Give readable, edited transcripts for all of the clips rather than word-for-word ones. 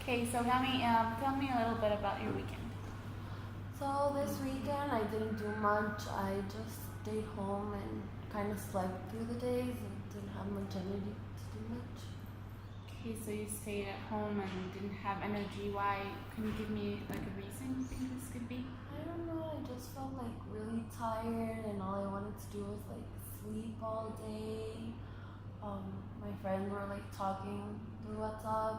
Okay, so tell me a little bit about your weekend. So this weekend I didn't do much. I just stayed home and kind of slept through the days and didn't have much energy to do much. Okay, so you stayed at home and didn't have energy. Why? Can you give me like a reason you think this could be? I don't know, I just felt like really tired and all I wanted to do was like sleep all day. My friends were like talking through WhatsApp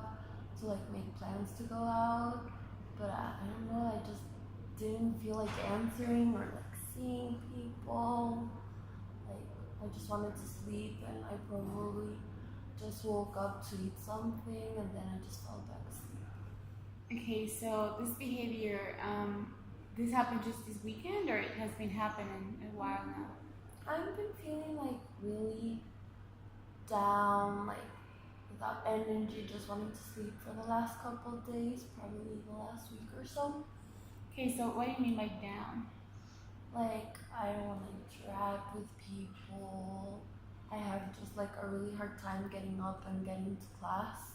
to like make plans to go out, but I don't know, I just didn't feel like answering or like seeing people. Like I just wanted to sleep and I probably just woke up to eat something and then I just fell back asleep. Okay, so this behavior, this happened just this weekend, or it has been happening a while now? I've been feeling like really down, like without energy, just wanting to sleep for the last couple of days, probably the last week or so. Okay, so what do you mean by down? Like I don't want to interact with people. I have just like a really hard time getting up and getting to class.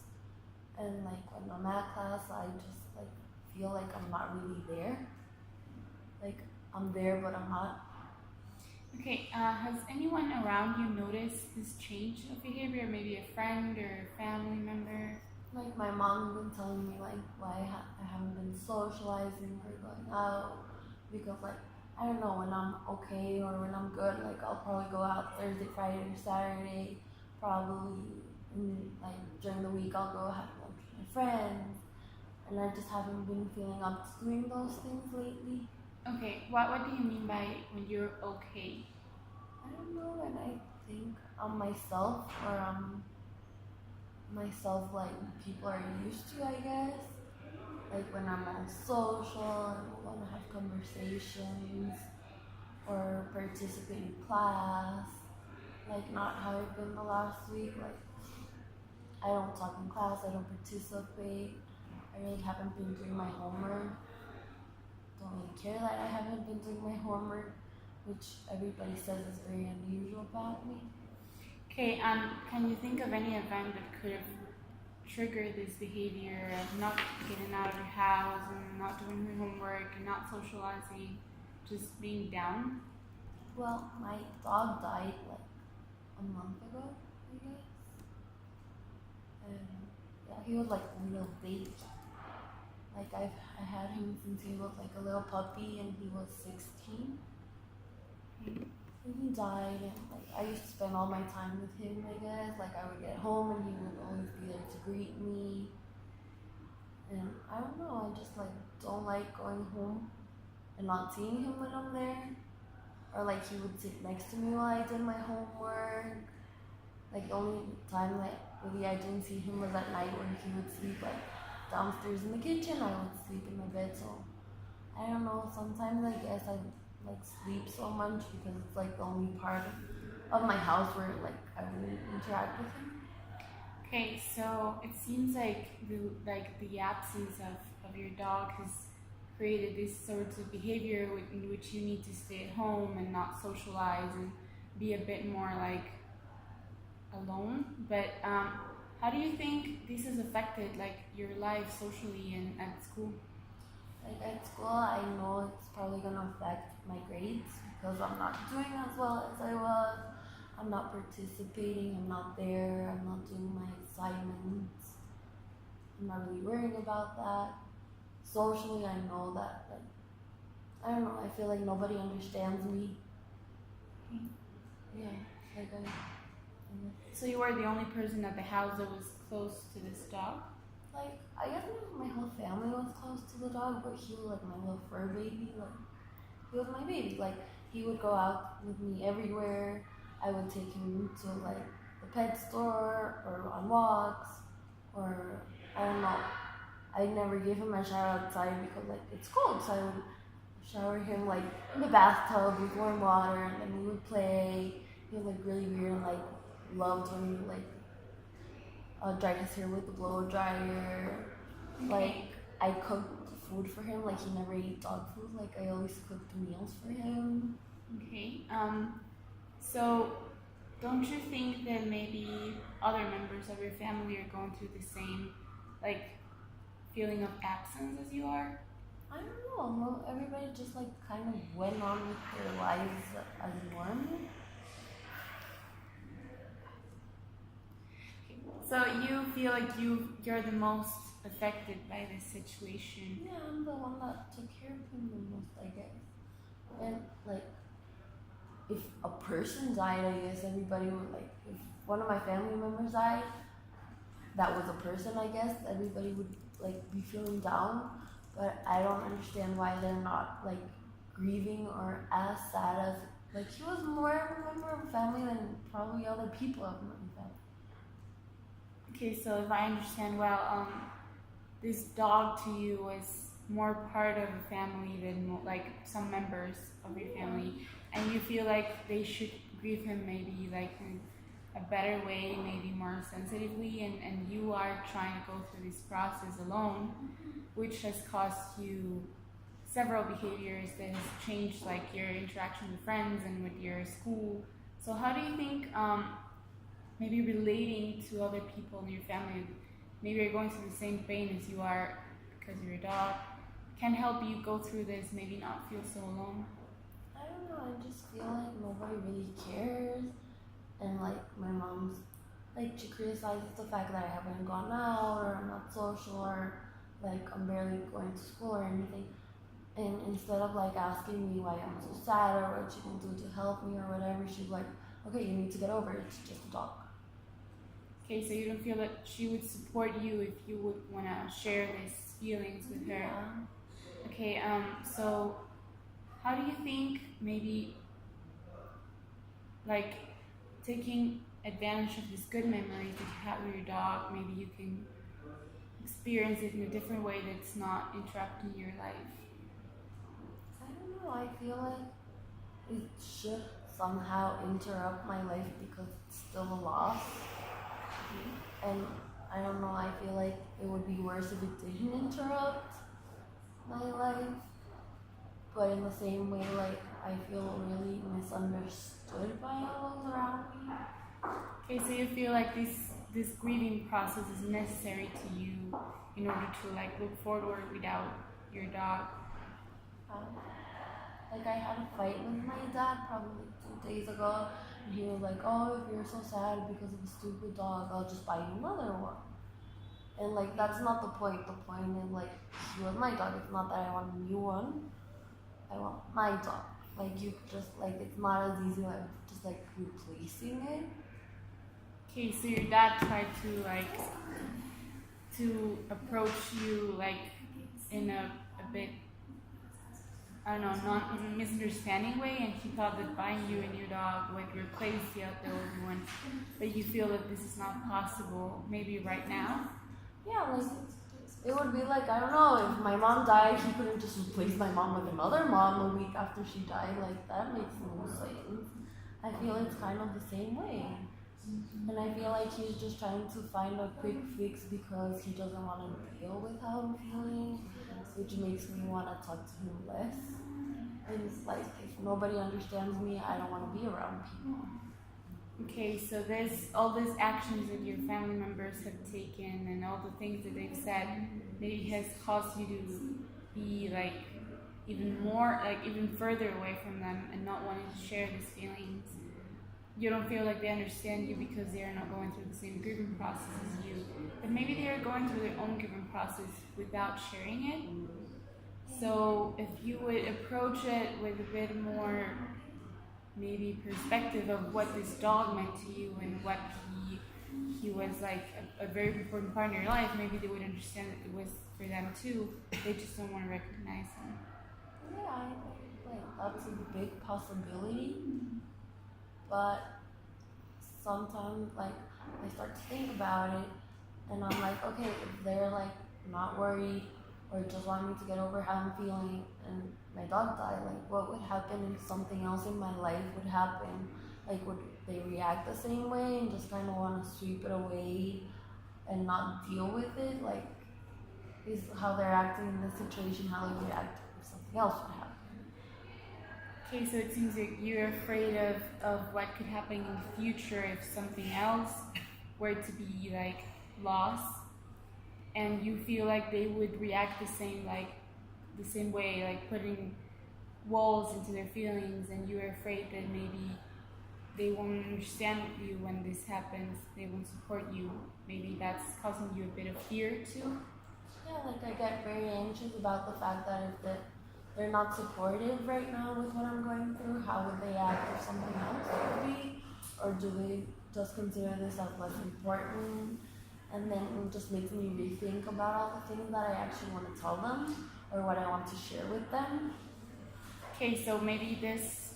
And like when I'm at class, I just like feel like I'm not really there. Like I'm there, but I'm not. Okay, has anyone around you noticed this change of behavior? Maybe a friend or a family member? Like my mom been telling me like why I haven't been socializing or going out because like I don't know when I'm okay or when I'm good. Like I'll probably go out Thursday, Friday, or Saturday. Probably like during the week I'll go have lunch with my friends, and I just haven't been feeling up to doing those things lately. Okay, what do you mean by when you're okay? I don't know when I think I'm myself or I'm myself like people are used to, I guess. Like when I'm all social and I want to have conversations or participate in class. Like not how I've been the last week. Like I don't talk in class, I don't participate. I really haven't been doing my homework. Don't really care that I haven't been doing my homework, which everybody says is very unusual about me. Okay, can you think of any event that could have triggered this behavior of not getting out of your house and not doing your homework and not socializing, just being down? Well, my dog died like a month ago, I guess. And yeah, he was like a little baby. Like I had him since he was like a little puppy and he was 16. And he died and like I used to spend all my time with him, I guess. Like I would get home and he would always be there to greet me. And I don't know, I just like don't like going home and not seeing him when I'm there. Or like he would sit next to me while I did my homework. Like the only time like really I didn't see him was at night when he would sleep like downstairs in the kitchen. I would sleep in my bed. So I don't know. Sometimes I guess I like sleep so much because it's like the only part of my house where like I wouldn't interact with him. Okay, so it seems like the absence of your dog has created these sorts of behavior in which you need to stay at home and not socialize and be a bit more like alone. But how do you think this has affected like your life socially and at school? Like at school, I know it's probably gonna affect my grades because I'm not doing as well as I was. I'm not participating. I'm not there. I'm not doing my assignments. I'm not really worrying about that. Socially, I know that like I don't know. I feel like nobody understands me. Yeah, like So you were the only person at the house that was close to this dog? like I guess my whole family was close to the dog, but he was like my little fur baby. Like he was my baby. Like he would go out with me everywhere. I would take him to like the pet store or on walks or I don't know. I never gave him a shower outside because like it's cold, so I would shower him like in the bathtub with warm water, and then we would play. He was like really weird and like loved when we like dried his hair with the blow dryer. Like Okay. I cooked food for him. Like he never ate dog food. Like I always cooked meals for him. Okay. So don't you think that maybe other members of your family are going through the same like feeling of absence as you are? I don't know. Everybody just like kind of went on with their lives as normal. So you feel like you're the most affected by this situation. Yeah, I'm the one that took care of him the most, I guess. And like, if a person died, I guess everybody would like. If one of my family members died, that was a person, I guess everybody would like be feeling down. But I don't understand why they're not like grieving or as sad as like he was more of a member of family than probably other people of my family. Okay, so if I understand well, this dog to you was more part of the family than like some members of your family, and you feel like they should grieve him maybe like in a better way, maybe more sensitively, and you are trying to go through this process alone, which has cost you several behaviors that has changed like your interaction with friends and with your school. So how do you think maybe relating to other people in your family, maybe you're going through the same pain as you are because you're a dog, can help you go through this, maybe not feel so alone? I don't know. I just feel like nobody really cares, and like my mom's like she criticizes the fact that I haven't gone out or I'm not social or like I'm barely going to school or anything. And instead of like asking me why I'm so sad or what she can do to help me or whatever, she's like, okay, you need to get over it. It's just a dog. Okay, so you don't feel that she would support you if you would want to share these feelings with her? Yeah. Okay, so how do you think maybe like taking advantage of this good memories that you have with your dog, maybe you can experience it in a different way that's not interrupting your life? I don't know. I feel like it should somehow interrupt my life because it's still a loss. And I don't know. I feel like it would be worse if it didn't interrupt my life. But in the same way, like I feel really misunderstood by all those around me. Okay, so you feel like this grieving process is necessary to you in order to like look forward without your dog. Um, like I had a fight with my dad probably 2 days ago, and he was like, "Oh, if you're so sad because of a stupid dog, I'll just buy you another one." And like that's not the point. The point is like he was my dog. It's not that I want a new one. I want my dog. Like you just like it's not as easy like just like replacing it. Okay, so your dad tried to approach you like in a bit, I don't know, not in a misunderstanding way, and he thought that buying you a new dog would replace the old one, but you feel that this is not possible maybe right now? Yeah, like it would be like I don't know if my mom died, he couldn't just replace my mom with another mom a week after she died. Like that makes no sense. I feel it's kind of the same way. And I feel like he's just trying to find a quick fix because he doesn't want to deal with how I'm feeling, which makes me want to talk to him less. And it's like, if nobody understands me, I don't want to be around people. Okay, so there's all these actions that your family members have taken and all the things that they've said maybe has caused you to be like even further away from them and not wanting to share these feelings. You don't feel like they understand you because they are not going through the same grieving process as you. But maybe they are going through their own grieving process without sharing it. So if you would approach it with a bit more maybe perspective of what this dog meant to you and what he was like a very important part in your life, maybe they would understand that it was for them too. They just don't want to recognize him. Yeah, I think like that's a big possibility. But sometimes like I start to think about it and I'm like, okay, if they're like not worried or just want me to get over how I'm feeling and my dog died, like what would happen if something else in my life would happen? Like would they react the same way and just kind of want to sweep it away and not deal with it? Like is how they're acting in this situation how they would react if something else would happen. Okay, so it seems like you're afraid of what could happen in the future if something else were to be like lost. and you feel like they would react the same way, like putting walls into their feelings, and you're afraid that maybe they won't understand you when this happens, they won't support you. Maybe that's causing you a bit of fear too. Yeah, like I get very anxious about the fact that if they're not supportive right now with what I'm going through, how would they act if something else would be? Or do they just consider this as less important? And then it just makes me rethink about all the things that I actually want to tell them or what I want to share with them. Okay, so maybe this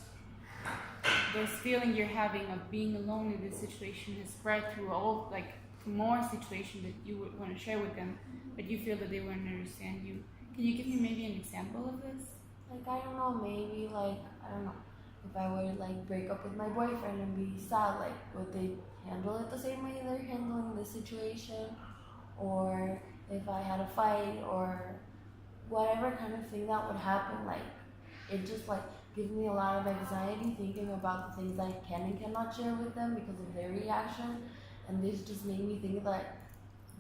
feeling you're having of being alone in this situation has spread through all like to more situations that you would want to share with them, but you feel that they wouldn't understand you. Can you give me maybe an example of this? Like I don't know, maybe like I don't know if I were to like break up with my boyfriend and be sad, like would they handle it the same way they're handling this situation? Or if I had a fight or whatever kind of thing that would happen, like it just like gives me a lot of anxiety thinking about the things I can and cannot share with them because of their reaction. And this just made me think that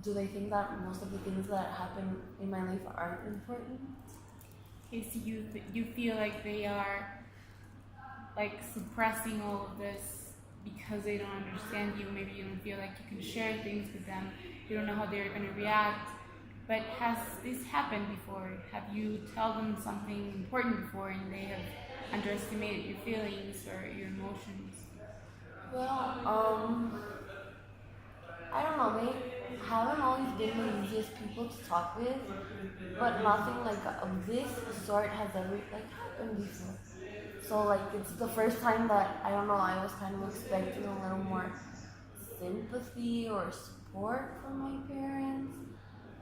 do they think that most of the things that happen in my life aren't important? Okay, so you feel like they are like suppressing all of this because they don't understand you. Maybe you don't feel like you can share things with them. You don't know how they're going to react. But has this happened before? Have you told them something important before and they have underestimated your feelings or your emotions? Well, I don't know, they haven't always been the easiest people to talk with, but nothing like of this sort has ever like happened before. So like it's the first time that I don't know, I was kind of expecting a little more sympathy or support from my parents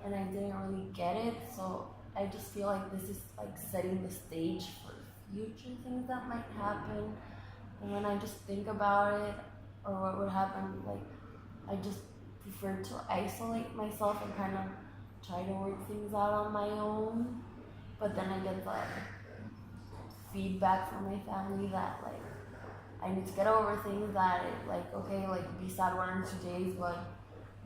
and I didn't really get it. So I just feel like this is like setting the stage for future things that might happen. And when I just think about it or what would happen, like I just prefer to isolate myself and kind of try to work things out on my own. But then I get the feedback from my family that like I need to get over things that like okay like be sad 1 or 2 days but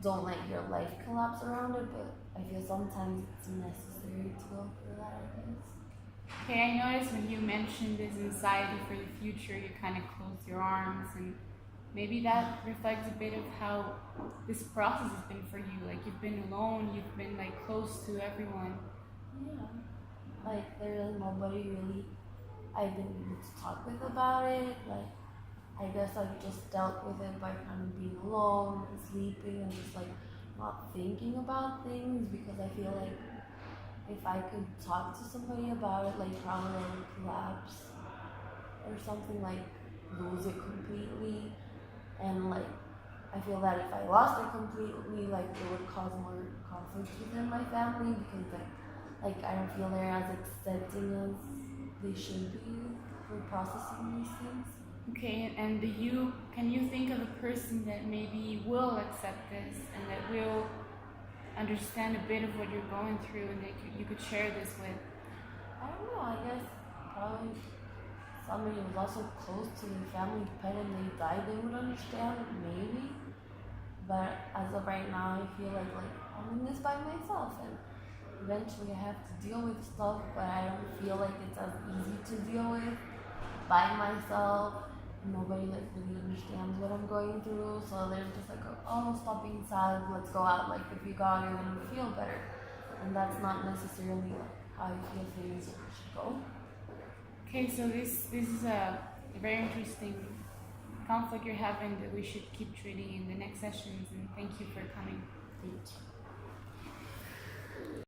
don't let your life collapse around it. But I feel sometimes it's necessary to go through that, I guess. Okay, I noticed when you mentioned this anxiety for the future, you kind of closed your arms, and maybe that reflects a bit of how this process has been for you. Like you've been alone, you've been like close to everyone. Yeah. Like there is nobody really I've been able to talk with about it. Like I guess I've just dealt with it by kind of being alone and sleeping and just like not thinking about things because I feel like if I could talk to somebody about it, like probably I would collapse or something, like lose it completely. And like I feel that if I lost it completely, like it would cause more conflict within my family because like I don't feel they're as accepting as they should be for processing these things. Okay, and can you think of a person that maybe will accept this and that will understand a bit of what you're going through and that you could share this with? I don't know, I guess probably somebody who's also close to their family pet and they died, they would understand, maybe. But as of right now, I feel like I'm in this by myself and eventually I have to deal with stuff, but I don't feel like it's as easy to deal with by myself. Nobody like really understands what I'm going through, so they're just like, oh, stop being sad, let's go out. Like if you go out, you're gonna feel better, and that's not necessarily like how I feel things should go. Okay, so this is a very interesting conflict you're having that we should keep treating in the next sessions, and thank you for coming. Thank you.